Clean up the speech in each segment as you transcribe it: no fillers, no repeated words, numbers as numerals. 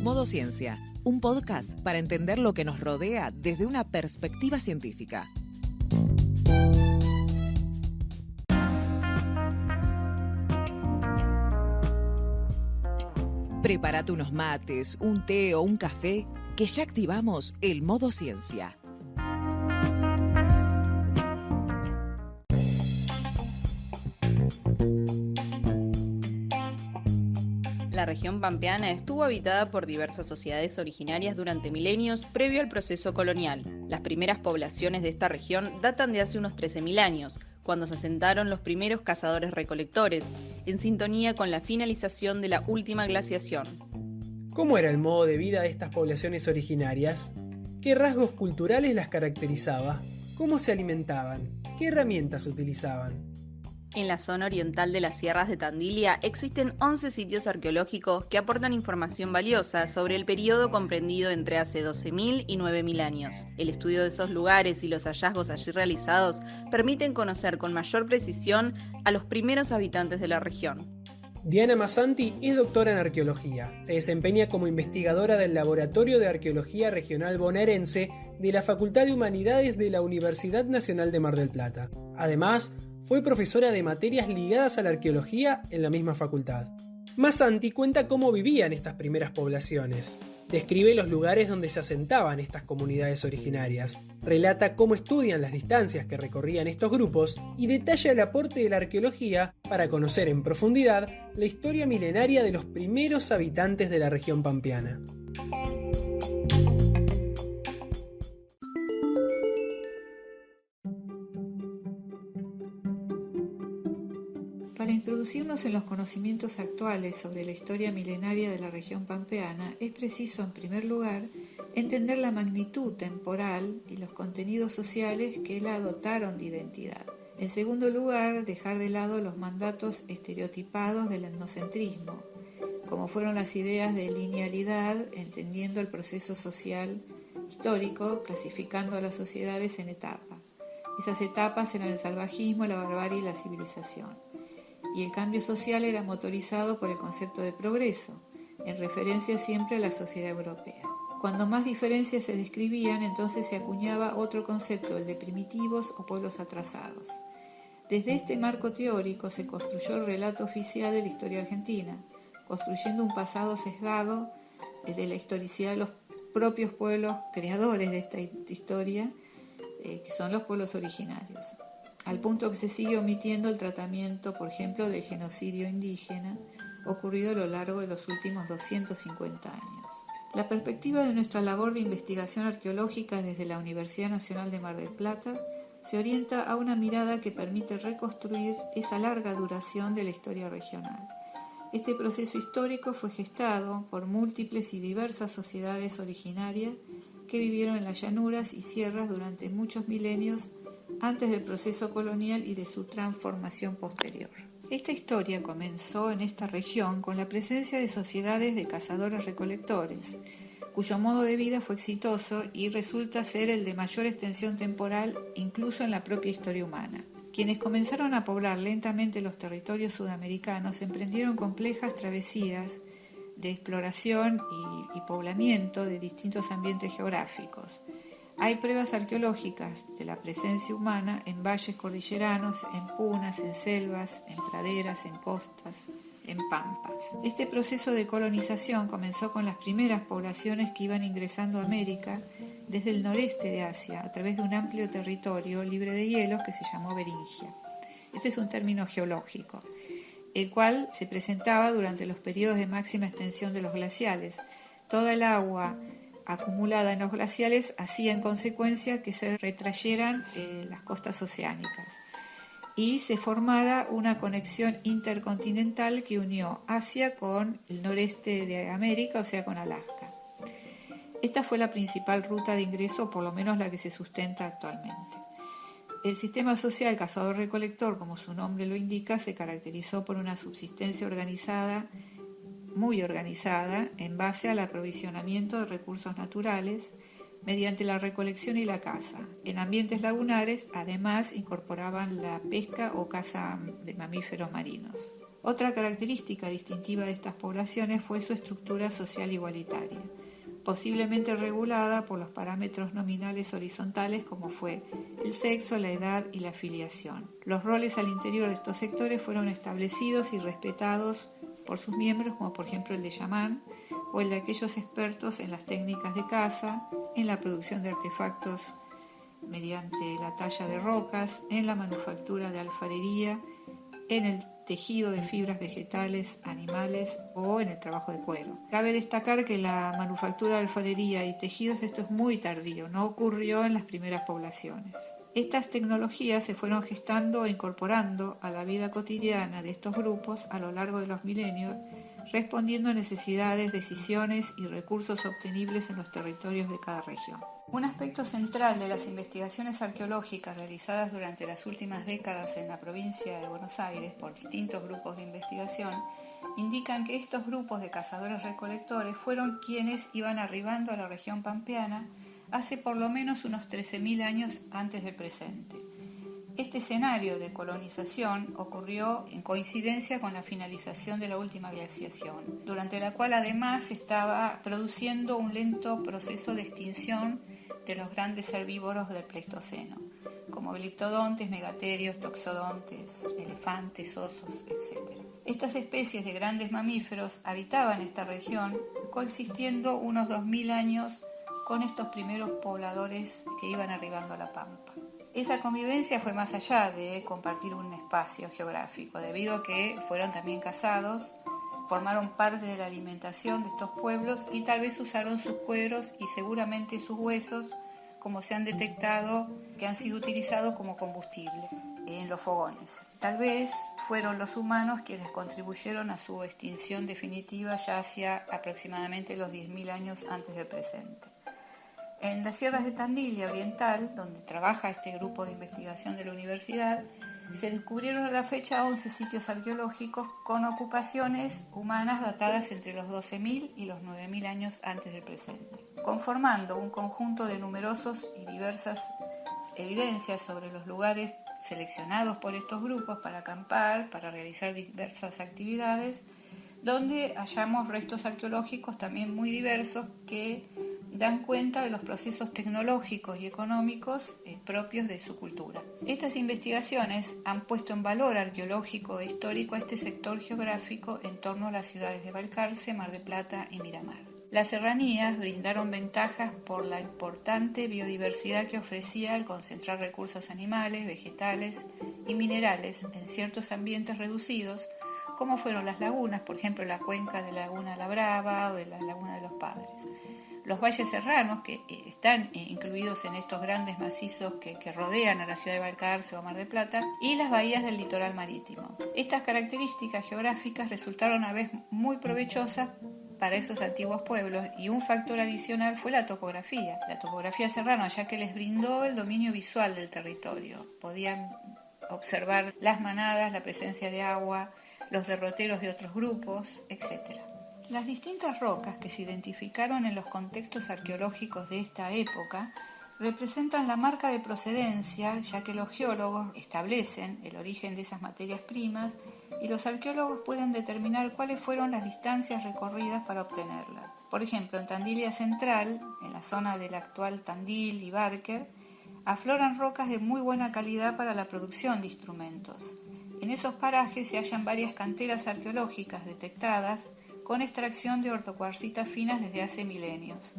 Modo Ciencia, un podcast para entender lo que nos rodea desde una perspectiva científica. Prepárate unos mates, un té o un café, que ya activamos el Modo Ciencia. La región pampeana estuvo habitada por diversas sociedades originarias durante milenios previo al proceso colonial. Las primeras poblaciones de esta región datan de hace unos 13.000 años, cuando se asentaron los primeros cazadores-recolectores, en sintonía con la finalización de la última glaciación. ¿Cómo era el modo de vida de estas poblaciones originarias? ¿Qué rasgos culturales las caracterizaba? ¿Cómo se alimentaban? ¿Qué herramientas utilizaban? En la zona oriental de las sierras de Tandilia existen 11 sitios arqueológicos que aportan información valiosa sobre el periodo comprendido entre hace 12.000 y 9.000 años. El estudio de esos lugares y los hallazgos allí realizados permiten conocer con mayor precisión a los primeros habitantes de la región. Diana Massanti es doctora en arqueología. Se desempeña como investigadora del Laboratorio de Arqueología Regional Bonaerense de la Facultad de Humanidades de la Universidad Nacional de Mar del Plata. Además, fue profesora de materias ligadas a la arqueología en la misma facultad. Massanti cuenta cómo vivían estas primeras poblaciones. Describe los lugares donde se asentaban estas comunidades originarias. Relata cómo estudian las distancias que recorrían estos grupos y detalla el aporte de la arqueología para conocer en profundidad la historia milenaria de los primeros habitantes de la región pampeana. Para introducirnos en los conocimientos actuales sobre la historia milenaria de la región pampeana, es preciso, en primer lugar, entender la magnitud temporal y los contenidos sociales que la dotaron de identidad. En segundo lugar, dejar de lado los mandatos estereotipados del etnocentrismo, como fueron las ideas de linealidad, entendiendo el proceso social histórico, clasificando a las sociedades en etapas. Esas etapas eran el salvajismo, la barbarie y la civilización. Y el cambio social era motorizado por el concepto de progreso, en referencia siempre a la sociedad europea. Cuando más diferencias se describían, entonces se acuñaba otro concepto, el de primitivos o pueblos atrasados. Desde este marco teórico se construyó el relato oficial de la historia argentina, construyendo un pasado sesgado de la historicidad de los propios pueblos creadores de esta historia, que son los pueblos originarios, al punto que se sigue omitiendo el tratamiento, por ejemplo, del genocidio indígena ocurrido a lo largo de los últimos 250 años. La perspectiva de nuestra labor de investigación arqueológica desde la Universidad Nacional de Mar del Plata se orienta a una mirada que permite reconstruir esa larga duración de la historia regional. Este proceso histórico fue gestado por múltiples y diversas sociedades originarias que vivieron en las llanuras y sierras durante muchos milenios antes del proceso colonial y de su transformación posterior. Esta historia comenzó en esta región con la presencia de sociedades de cazadores-recolectores, cuyo modo de vida fue exitoso y resulta ser el de mayor extensión temporal incluso en la propia historia humana. Quienes comenzaron a poblar lentamente los territorios sudamericanos emprendieron complejas travesías de exploración y poblamiento de distintos ambientes geográficos. Hay pruebas arqueológicas de la presencia humana en valles cordilleranos, en punas, en selvas, en praderas, en costas, en pampas. Este proceso de colonización comenzó con las primeras poblaciones que iban ingresando a América desde el noreste de Asia, a través de un amplio territorio libre de hielos que se llamó Beringia. Este es un término geológico, el cual se presentaba durante los periodos de máxima extensión de los glaciales. Toda el agua acumulada en los glaciales hacía en consecuencia que se retrayeran las costas oceánicas y se formara una conexión intercontinental que unió Asia con el noreste de América, o sea, con Alaska. Esta fue la principal ruta de ingreso, o por lo menos la que se sustenta actualmente. El sistema social cazador-recolector, como su nombre lo indica, se caracterizó por una subsistencia organizada, muy organizada, en base al aprovisionamiento de recursos naturales mediante la recolección y la caza. En ambientes lagunares, además, incorporaban la pesca o caza de mamíferos marinos. Otra característica distintiva de estas poblaciones fue su estructura social igualitaria, posiblemente regulada por los parámetros nominales horizontales como fue el sexo, la edad y la filiación. Los roles al interior de estos sectores fueron establecidos y respetados por sus miembros, como por ejemplo el de chamán o el de aquellos expertos en las técnicas de caza, en la producción de artefactos mediante la talla de rocas, en la manufactura de alfarería, en el tejido de fibras vegetales, animales o en el trabajo de cuero. Cabe destacar que la manufactura de alfarería y tejidos, esto es muy tardío, no ocurrió en las primeras poblaciones. Estas tecnologías se fueron gestando e incorporando a la vida cotidiana de estos grupos a lo largo de los milenios, respondiendo a necesidades, decisiones y recursos obtenibles en los territorios de cada región. Un aspecto central de las investigaciones arqueológicas realizadas durante las últimas décadas en la provincia de Buenos Aires por distintos grupos de investigación indican que estos grupos de cazadores-recolectores fueron quienes iban arribando a la región pampeana hace por lo menos unos 13.000 años antes del presente. Este escenario de colonización ocurrió en coincidencia con la finalización de la última glaciación, durante la cual además se estaba produciendo un lento proceso de extinción de los grandes herbívoros del Pleistoceno, como gliptodontes, megaterios, toxodontes, elefantes, osos, etc. Estas especies de grandes mamíferos habitaban esta región, coexistiendo unos 2.000 años con estos primeros pobladores que iban arribando a la pampa. Esa convivencia fue más allá de compartir un espacio geográfico, debido a que fueron también cazados, formaron parte de la alimentación de estos pueblos y tal vez usaron sus cueros y seguramente sus huesos, como se han detectado, que han sido utilizados como combustible en los fogones. Tal vez fueron los humanos quienes contribuyeron a su extinción definitiva ya hacia aproximadamente los 10.000 años antes del presente. En las sierras de Tandil Oriental, donde trabaja este grupo de investigación de la universidad, se descubrieron a la fecha 11 sitios arqueológicos con ocupaciones humanas datadas entre los 12.000 y los 9.000 años antes del presente, conformando un conjunto de numerosos y diversas evidencias sobre los lugares seleccionados por estos grupos para acampar, para realizar diversas actividades, donde hallamos restos arqueológicos también muy diversos que dan cuenta de los procesos tecnológicos y económicos propios de su cultura. Estas investigaciones han puesto en valor arqueológico e histórico a este sector geográfico en torno a las ciudades de Balcarce, Mar del Plata y Miramar. Las serranías brindaron ventajas por la importante biodiversidad que ofrecía el concentrar recursos animales, vegetales y minerales en ciertos ambientes reducidos, como fueron las lagunas, por ejemplo la cuenca de la Laguna La Brava o de la Laguna de los Padres. Los valles serranos, que están incluidos en estos grandes macizos que rodean a la ciudad de Balcarce o Mar del Plata, y las bahías del litoral marítimo. Estas características geográficas resultaron a veces muy provechosas para esos antiguos pueblos, y un factor adicional fue la topografía serrana, ya que les brindó el dominio visual del territorio. Podían observar las manadas, la presencia de agua, los derroteros de otros grupos, etc. Las distintas rocas que se identificaron en los contextos arqueológicos de esta época representan la marca de procedencia, ya que los geólogos establecen el origen de esas materias primas y los arqueólogos pueden determinar cuáles fueron las distancias recorridas para obtenerlas. Por ejemplo, en Tandilia Central, en la zona del actual Tandil y Barker, afloran rocas de muy buena calidad para la producción de instrumentos. En esos parajes se hallan varias canteras arqueológicas detectadas con extracción de ortocuarcitas finas desde hace milenios,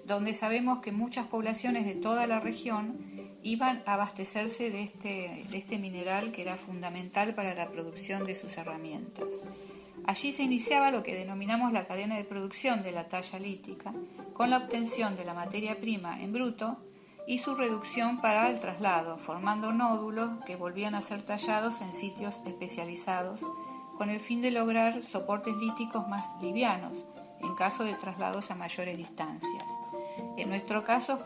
donde sabemos que muchas poblaciones de toda la región iban a abastecerse de este mineral que era fundamental para la producción de sus herramientas. Allí se iniciaba lo que denominamos la cadena de producción de la talla lítica, con la obtención de la materia prima en bruto y su reducción para el traslado, formando nódulos que volvían a ser tallados en sitios especializados, con el fin de lograr soportes líticos más livianos, en caso de traslados a mayores distancias. En nuestro caso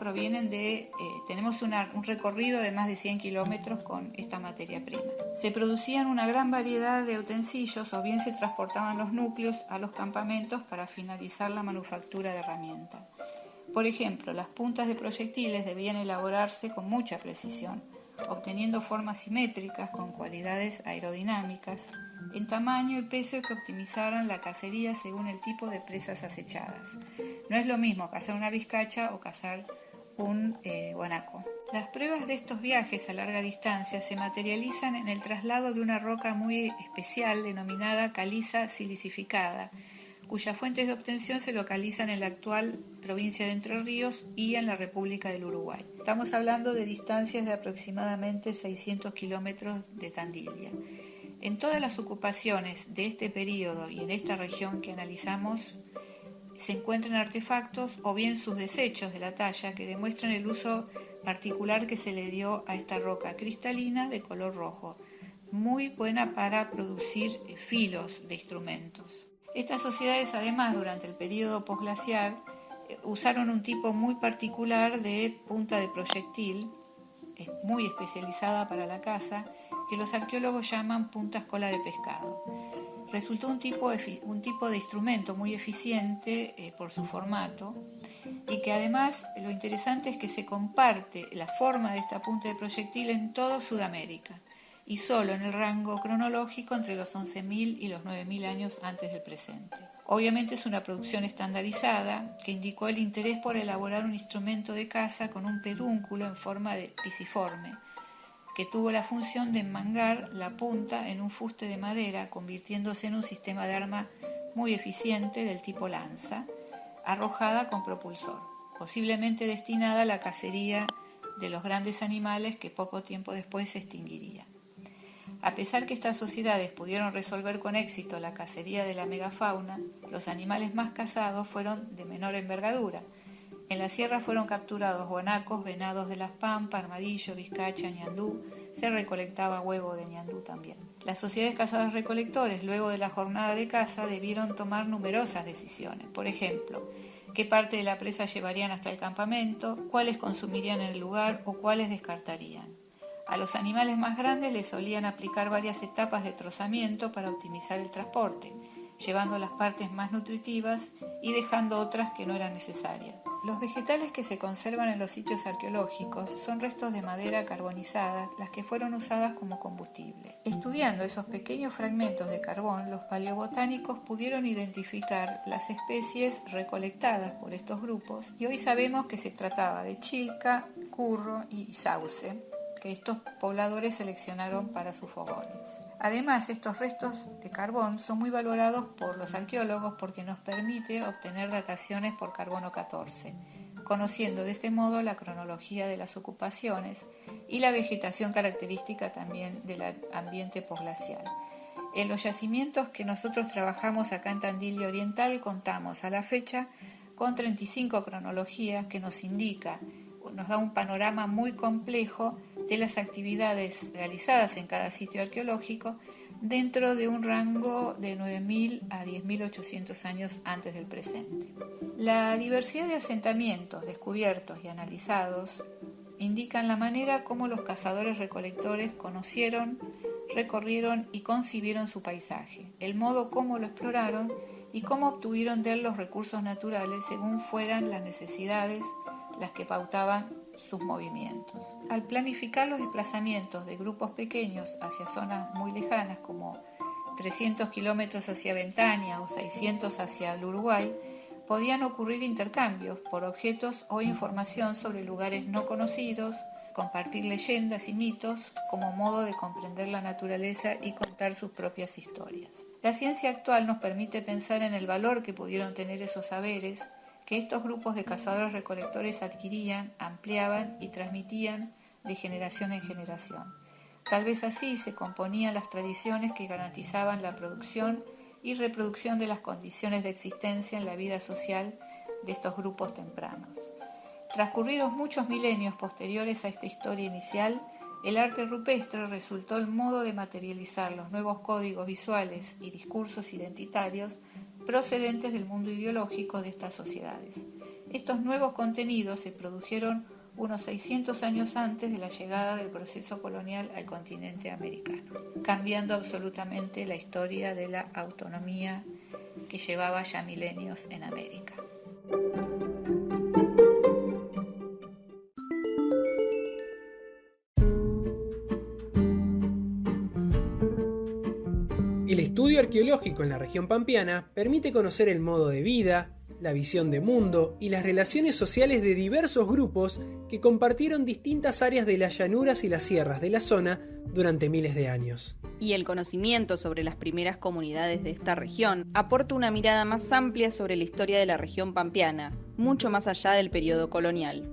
tenemos un recorrido de más de 100 kilómetros con esta materia prima. Se producían una gran variedad de utensilios o bien se transportaban los núcleos a los campamentos para finalizar la manufactura de herramientas. Por ejemplo, las puntas de proyectiles debían elaborarse con mucha precisión, obteniendo formas simétricas con cualidades aerodinámicas, en tamaño y peso y que optimizaran la cacería según el tipo de presas acechadas. No es lo mismo cazar una vizcacha o cazar un guanaco. Las pruebas de estos viajes a larga distancia se materializan en el traslado de una roca muy especial denominada caliza silicificada, cuyas fuentes de obtención se localizan en la actual provincia de Entre Ríos y en la República del Uruguay. Estamos hablando de distancias de aproximadamente 600 kilómetros de Tandillia. En todas las ocupaciones de este periodo y en esta región que analizamos, se encuentran artefactos o bien sus desechos de la talla que demuestran el uso particular que se le dio a esta roca cristalina de color rojo, muy buena para producir filos de instrumentos. Estas sociedades, además, durante el periodo posglacial, usaron un tipo muy particular de punta de proyectil, muy especializada para la caza, que los arqueólogos llaman puntas cola de pescado. Resultó un tipo de instrumento muy eficiente por su formato y que además lo interesante es que se comparte la forma de esta punta de proyectil en toda Sudamérica y solo en el rango cronológico entre los 11.000 y los 9.000 años antes del presente. Obviamente es una producción estandarizada que indicó el interés por elaborar un instrumento de caza con un pedúnculo en forma de pisiforme, que tuvo la función de enmangar la punta en un fuste de madera, convirtiéndose en un sistema de arma muy eficiente del tipo lanza, arrojada con propulsor, posiblemente destinada a la cacería de los grandes animales que poco tiempo después se extinguirían. A pesar que estas sociedades pudieron resolver con éxito la cacería de la megafauna, los animales más cazados fueron de menor envergadura. En la sierra fueron capturados guanacos, venados de las pampas, armadillo, vizcacha, ñandú. Se recolectaba huevo de ñandú también. Las sociedades cazadores-recolectores, luego de la jornada de caza, debieron tomar numerosas decisiones. Por ejemplo, qué parte de la presa llevarían hasta el campamento, cuáles consumirían en el lugar o cuáles descartarían. A los animales más grandes les solían aplicar varias etapas de trozamiento para optimizar el transporte, llevando las partes más nutritivas y dejando otras que no eran necesarias. Los vegetales que se conservan en los sitios arqueológicos son restos de madera carbonizadas, las que fueron usadas como combustible. Estudiando esos pequeños fragmentos de carbón, los paleobotánicos pudieron identificar las especies recolectadas por estos grupos y hoy sabemos que se trataba de chilca, curro y sauce, que estos pobladores seleccionaron para sus fogones. Además, estos restos de carbón son muy valorados por los arqueólogos porque nos permite obtener dataciones por carbono 14, conociendo de este modo la cronología de las ocupaciones y la vegetación característica también del ambiente posglacial. En los yacimientos que nosotros trabajamos acá en Tandillia Oriental contamos a la fecha con 35 cronologías que nos da un panorama muy complejo de las actividades realizadas en cada sitio arqueológico dentro de un rango de 9.000 a 10.800 años antes del presente. La diversidad de asentamientos descubiertos y analizados indican la manera como los cazadores-recolectores conocieron, recorrieron y concibieron su paisaje, el modo como lo exploraron y cómo obtuvieron de él los recursos naturales según fueran las necesidades las que pautaban sus movimientos. Al planificar los desplazamientos de grupos pequeños hacia zonas muy lejanas como 300 kilómetros hacia Ventania o 600 hacia el Uruguay, podían ocurrir intercambios por objetos o información sobre lugares no conocidos, compartir leyendas y mitos como modo de comprender la naturaleza y contar sus propias historias. La ciencia actual nos permite pensar en el valor que pudieron tener esos saberes que estos grupos de cazadores-recolectores adquirían, ampliaban y transmitían de generación en generación. Tal vez así se componían las tradiciones que garantizaban la producción y reproducción de las condiciones de existencia en la vida social de estos grupos tempranos. Transcurridos muchos milenios posteriores a esta historia inicial, el arte rupestre resultó el modo de materializar los nuevos códigos visuales y discursos identitarios procedentes del mundo ideológico de estas sociedades. Estos nuevos contenidos se produjeron unos 600 años antes de la llegada del proceso colonial al continente americano, cambiando absolutamente la historia de la autonomía que llevaba ya milenios en América. El estudio arqueológico en la región pampeana permite conocer el modo de vida, la visión de mundo y las relaciones sociales de diversos grupos que compartieron distintas áreas de las llanuras y las sierras de la zona durante miles de años. Y el conocimiento sobre las primeras comunidades de esta región aporta una mirada más amplia sobre la historia de la región pampeana, mucho más allá del periodo colonial.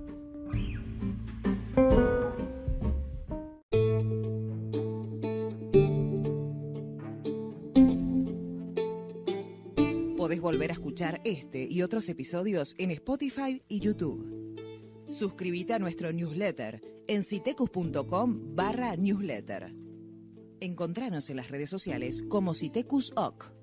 Podés volver a escuchar este y otros episodios en Spotify y YouTube. Suscríbete a nuestro newsletter en citecus.com/newsletter. Encontranos en las redes sociales como Citecus OC.